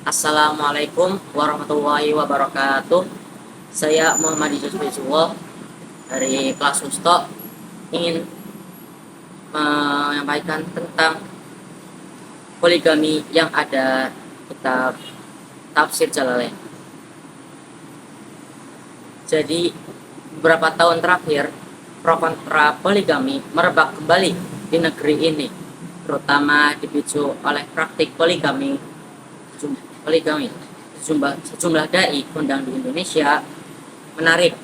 Assalamualaikum warahmatullahi wabarakatuh. Saya Muhammad Yusuf dari kelas Usto ingin menyampaikan tentang poligami yang ada kitab Tafsir Jalalain. Jadi beberapa tahun terakhir pro kontra poligami merebak kembali di negeri ini, terutama dipicu oleh praktik poligami. Sejumlah dai kondang di Indonesia menarik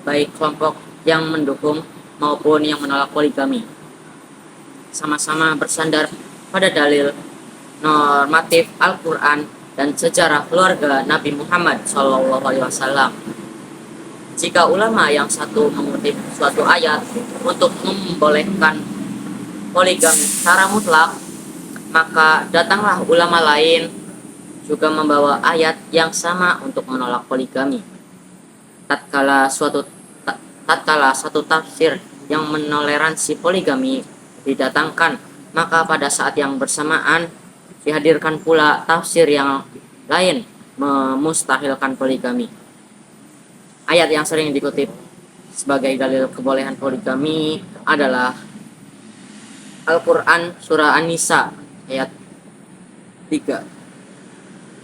baik kelompok yang mendukung maupun yang menolak poligami, sama-sama bersandar pada dalil normatif Al-Quran dan sejarah keluarga Nabi Muhammad SAW. Jika ulama yang satu mengutip suatu ayat untuk membolehkan poligami secara mutlak, maka datanglah ulama lain juga membawa ayat yang sama untuk menolak poligami. Tatkala satu tafsir yang menoleransi poligami didatangkan, maka pada saat yang bersamaan dihadirkan pula tafsir yang lain memustahilkan poligami. Ayat yang sering dikutip sebagai dalil kebolehan poligami adalah Al-Quran Surah An-Nisa ayat 3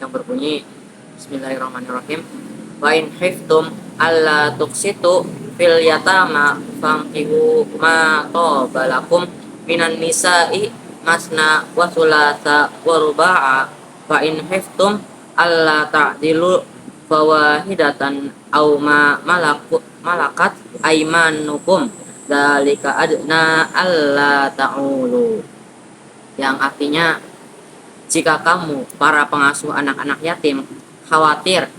yang berbunyi Bismillahirrahmanirrahim, wa in khiftum alla tuqsitu fil yatama fankihu ma qabalakum minan nisa'i masna wa thulatha wa ruba'a wa in khiftum alla ta'dilu fawahidatan aw ma malakat aymanukum dzalika adna alla ta'ulu, yang artinya, jika kamu, para pengasuh anak-anak yatim, khawatir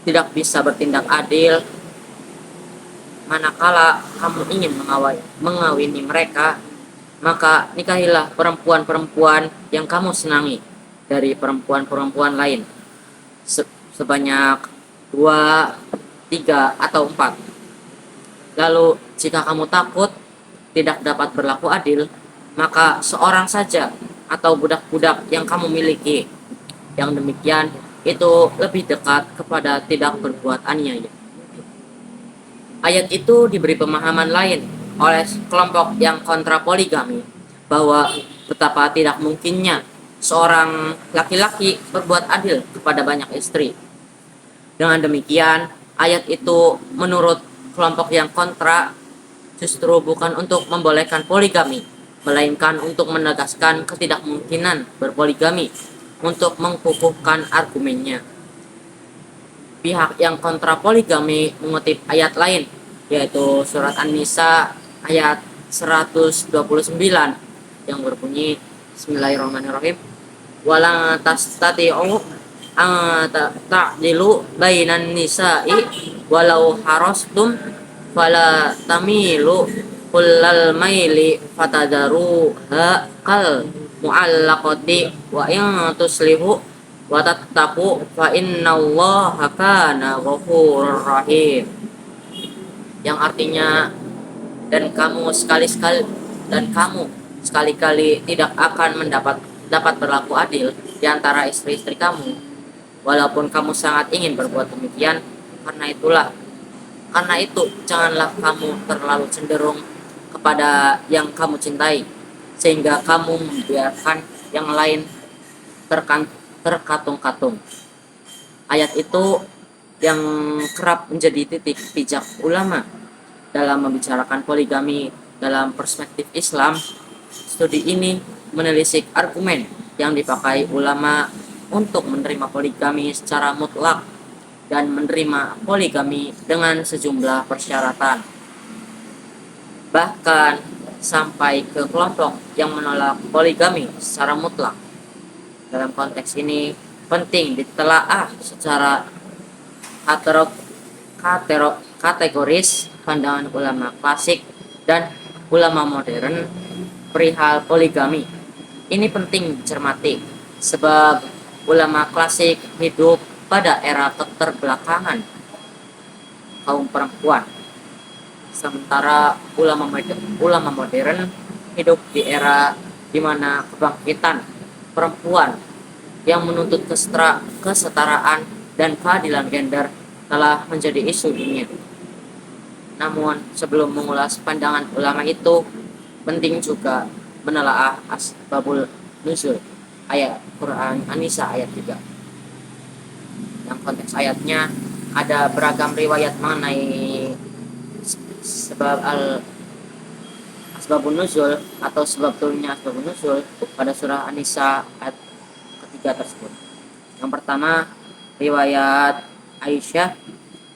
tidak bisa bertindak adil manakala kamu ingin mengawini mereka, maka nikahilah perempuan-perempuan yang kamu senangi dari perempuan-perempuan lain sebanyak 2, 3, atau 4. Lalu jika kamu takut tidak dapat berlaku adil, maka seorang saja atau budak-budak yang kamu miliki. Yang demikian itu lebih dekat kepada tidak berbuat aniaya. Ayat itu diberi pemahaman lain oleh kelompok yang kontra poligami, bahwa betapa tidak mungkinnya seorang laki-laki berbuat adil kepada banyak istri. Dengan demikian, ayat itu menurut kelompok yang kontra justru bukan untuk membolehkan poligami, melainkan untuk menegaskan ketidakmungkinan berpoligami untuk mengukuhkan argumennya. Pihak yang kontra poligami mengutip ayat lain, yaitu surat An-Nisa ayat 129 yang berbunyi Bismillahirrahmanirrahim, wala tastati'u ta'dilu bainan nisa'i walau harastum fala tamilu kullal maili fatadaruha kal mu'allaqati wa in tuslihu wa tattaqu fa innallaha kana ghafurur rahim, yang artinya, dan kamu sekali-kali tidak akan dapat berlaku adil di antara istri-istri kamu, walaupun kamu sangat ingin berbuat demikian. Karena itu janganlah kamu terlalu cenderung kepada yang kamu cintai, sehingga kamu membiarkan yang lain terkatung-katung. Ayat itu yang kerap menjadi titik pijak ulama dalam membicarakan poligami dalam perspektif Islam. Studi ini menelisik argumen yang dipakai ulama untuk menerima poligami secara mutlak dan menerima poligami dengan sejumlah persyaratan. Bahkan sampai ke kelompok yang menolak poligami secara mutlak. Dalam konteks ini penting ditelaah secara kategoris pandangan ulama klasik dan ulama modern perihal poligami. Ini penting dicermati sebab ulama klasik hidup pada era keterbelakangan kaum perempuan, sementara ulama modern hidup di era di mana kebangkitan perempuan yang menuntut kesetaraan dan keadilan gender telah menjadi isu dunia. Namun, sebelum mengulas pandangan ulama itu, penting juga menelaah asbabul nuzul ayat Quran An-Nisa ayat 3. Yang konteks ayatnya ada beragam riwayat mengenai sebab asbabun nuzul atau sebab turunnya asbabun nuzul pada surah An-Nisa ayat ketiga tersebut. Yang pertama, riwayat Aisyah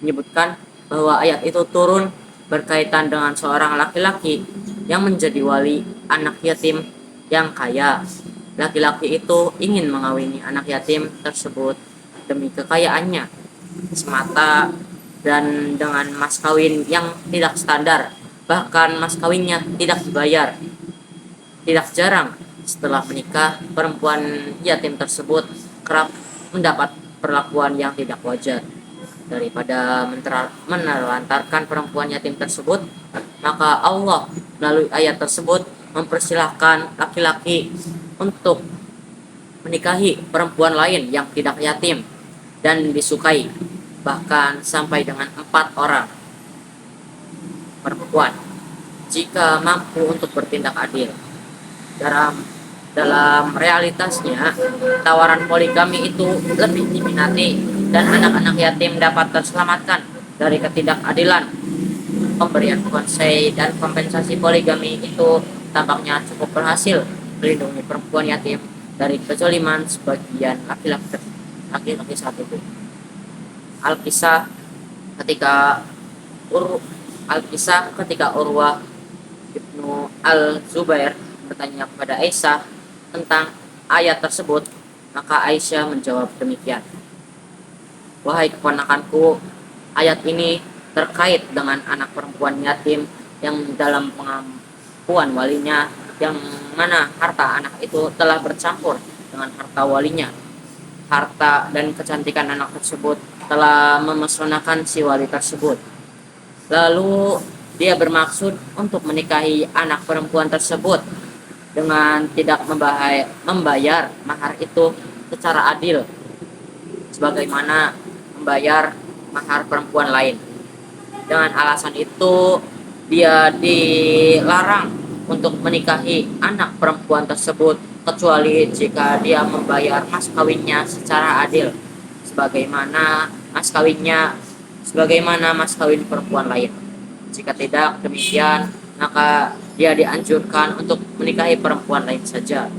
menyebutkan bahwa ayat itu turun berkaitan dengan seorang laki-laki yang menjadi wali anak yatim yang kaya. Laki-laki itu ingin mengawini anak yatim tersebut demi kekayaannya semata dan dengan mas kawin yang tidak standar, bahkan mas kawinnya tidak dibayar. Tidak jarang setelah menikah, perempuan yatim tersebut kerap mendapat perlakuan yang tidak wajar. Daripada menelantarkan perempuan yatim tersebut, maka Allah melalui ayat tersebut mempersilahkan laki-laki untuk menikahi perempuan lain yang tidak yatim dan disukai, bahkan sampai dengan 4 orang perempuan jika mampu untuk bertindak adil. Dalam realitasnya, tawaran poligami itu lebih diminati dan anak-anak yatim dapat terselamatkan dari ketidakadilan. Pemberian konsei dan kompensasi poligami itu tampaknya cukup berhasil melindungi perempuan yatim dari kezaliman sebagian laki-laki saat itu. Al-Kisah ketika Urwah Ibnu Al-Zubair bertanya kepada Aisyah tentang ayat tersebut, maka Aisyah menjawab demikian. Wahai keponakanku, ayat ini terkait dengan anak perempuan yatim yang dalam pengampuan walinya, yang mana harta anak itu telah bercampur dengan harta walinya. Harta dan kecantikan anak tersebut telah memesonakan si wali tersebut. Lalu dia bermaksud untuk menikahi anak perempuan tersebut dengan tidak membayar mahar itu secara adil, sebagaimana membayar mahar perempuan lain. Dengan alasan itu, dia dilarang untuk menikahi anak perempuan tersebut kecuali jika dia membayar mas kawinnya secara adil, sebagaimana mas kawin perempuan lain. Jika tidak demikian, maka dia dianjurkan untuk menikahi perempuan lain saja.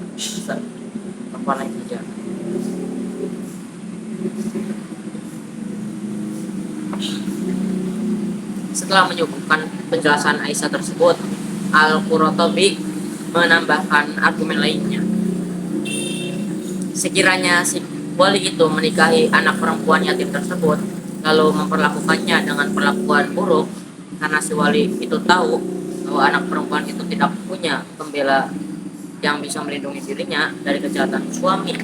Setelah menyebutkan penjelasan Aisyah tersebut, Al-Qurtubi menambahkan argumen lainnya. Sekiranya si wali itu menikahi anak perempuan yatim tersebut, lalu memperlakukannya dengan perlakuan buruk, karena si wali itu tahu bahwa anak perempuan itu tidak punya pembela yang bisa melindungi dirinya dari kejahatan suami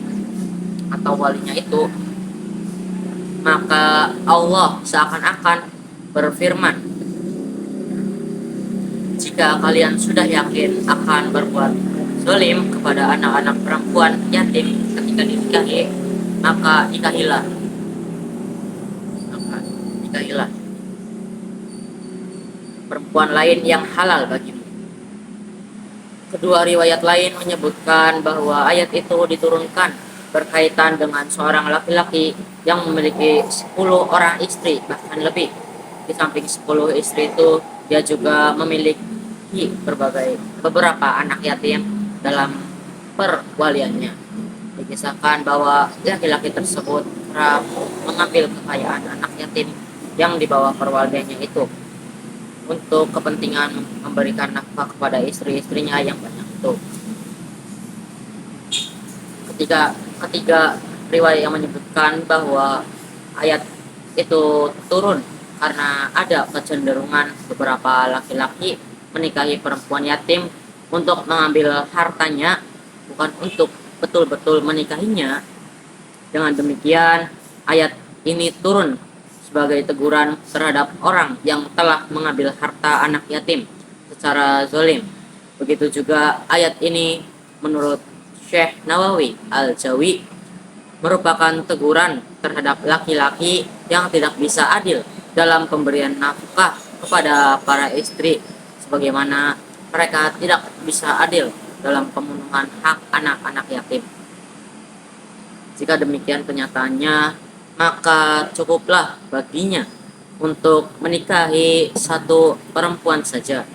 atau walinya itu, maka Allah seakan-akan berfirman, jika kalian sudah yakin akan berbuat zalim kepada anak-anak perempuan yatim ketika dinikahi, maka nikahilah perempuan lain yang halal bagimu. Kedua riwayat lain menyebutkan bahwa ayat itu diturunkan berkaitan dengan seorang laki-laki yang memiliki 10 orang istri, bahkan lebih. Di samping 10 istri itu, dia juga memiliki beberapa anak yatim dalam perwaliannya. Dikisahkan bahwa laki-laki tersebut kerap mengambil kekayaan anak yatim yang di bawah perwaliannya itu untuk kepentingan memberikan nafkah kepada istri-istrinya yang banyak itu. Ketiga riwayat yang menyebutkan bahwa ayat itu turun karena ada kecenderungan beberapa laki-laki menikahi perempuan yatim untuk mengambil hartanya, bukan untuk betul-betul menikahinya. Dengan demikian, ayat ini turun sebagai teguran terhadap orang yang telah mengambil harta anak yatim secara zalim. Begitu juga ayat ini menurut Syekh Nawawi Al-Jawi merupakan teguran terhadap laki-laki yang tidak bisa adil dalam pemberian nafkah kepada para istri, sebagaimana mereka tidak bisa adil dalam pemenuhan hak anak-anak yatim. Jika demikian kenyataannya, maka cukuplah baginya untuk menikahi satu perempuan saja,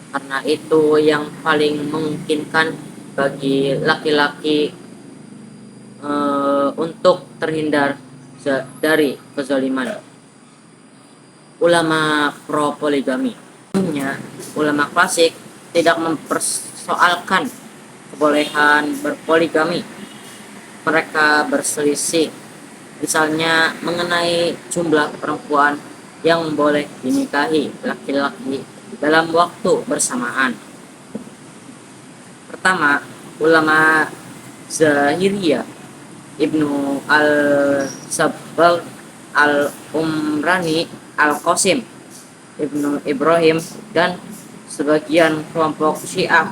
karena itu yang paling memungkinkan bagi laki-laki untuk terhindar dari kezaliman. Ulama pro poligami, ulama klasik tidak mempersoalkan kebolehan berpoligami. Mereka berselisih misalnya mengenai jumlah perempuan yang boleh dinikahi laki-laki dalam waktu bersamaan. Pertama, ulama Zahiriyah Ibnu al-Sabbagh al-Umrani al-Qasim Ibnu Ibrahim dan sebagian kelompok Syiah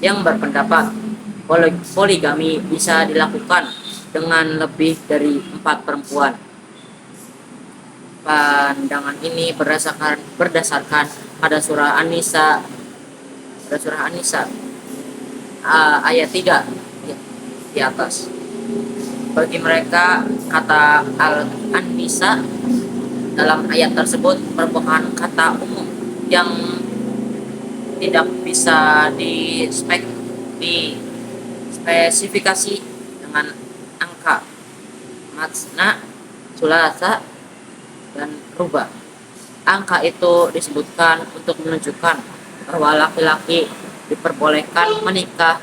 yang berpendapat poligami bisa dilakukan dengan lebih dari 4 perempuan. Pandangan ini berdasarkan pada surah An-Nisa ayat 3 di atas. Bagi mereka, kata An-Nisa dalam ayat tersebut merupakan kata umum yang tidak bisa dispesifikasi dengan angka matsna, sulasa, dan rubah. Angka itu disebutkan untuk menunjukkan bahwa laki-laki diperbolehkan menikah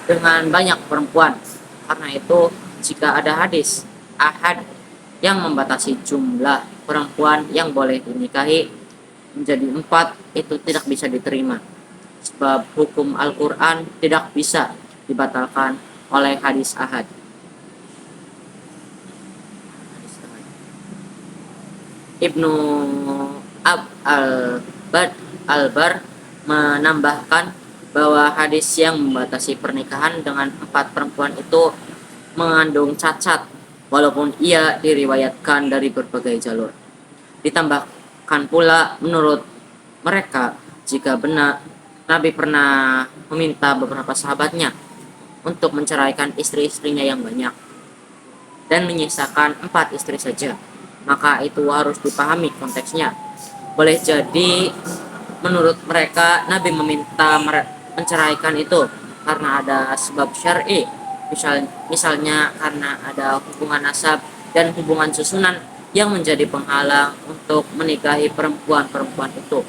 dengan banyak perempuan. Karena itu, jika ada hadis ahad yang membatasi jumlah perempuan yang boleh dinikahi menjadi 4, itu tidak bisa diterima, sebab hukum Al-Quran tidak bisa dibatalkan oleh hadis ahad. Ibnu Al-Bar menambahkan bahwa hadis yang membatasi pernikahan dengan 4 perempuan itu mengandung cacat, walaupun ia diriwayatkan dari berbagai jalur. Ditambahkan pula, menurut mereka, jika benar Nabi pernah meminta beberapa sahabatnya untuk menceraikan istri-istrinya yang banyak dan menyisakan 4 istri saja, maka itu harus dipahami konteksnya. Boleh jadi menurut mereka Nabi meminta menceraikan itu karena ada sebab syar'i, misalnya karena ada hubungan nasab dan hubungan susunan yang menjadi penghalang untuk menikahi perempuan-perempuan itu.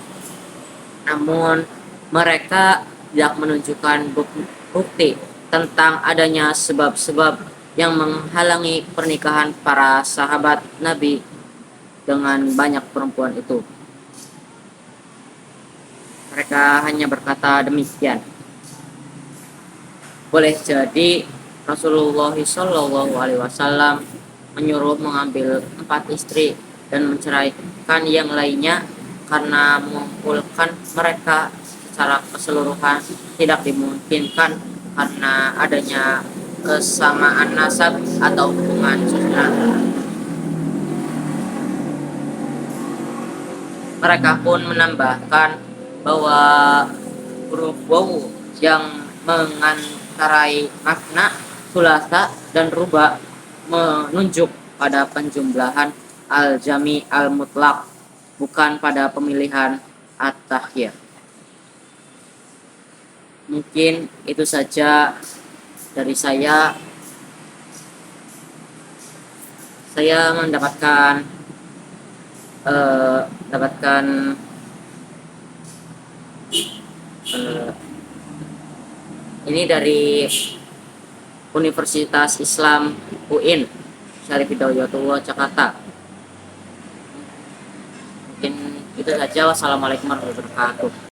Namun mereka tidak menunjukkan bukti tentang adanya sebab-sebab yang menghalangi pernikahan para sahabat Nabi dengan banyak perempuan itu. Mereka hanya berkata demikian. Boleh jadi Rasulullah SAW menyuruh mengambil 4 istri dan menceraikan yang lainnya karena mengumpulkan mereka secara keseluruhan tidak dimungkinkan karena adanya kesamaan nasab atau hubungan susunan. Mereka pun menambahkan bahwa huruf wawu yang mengantarai makna sulasa dan rubah menunjuk pada penjumlahan al-jami al-mutlaq, bukan pada pemilihan at-takhir. Mungkin itu saja dari saya. Saya mendapatkan ini dari Universitas Islam UIN Syarif Hidayatullah Jakarta. Mungkin itu saja. Wassalamualaikum warahmatullahi wabarakatuh.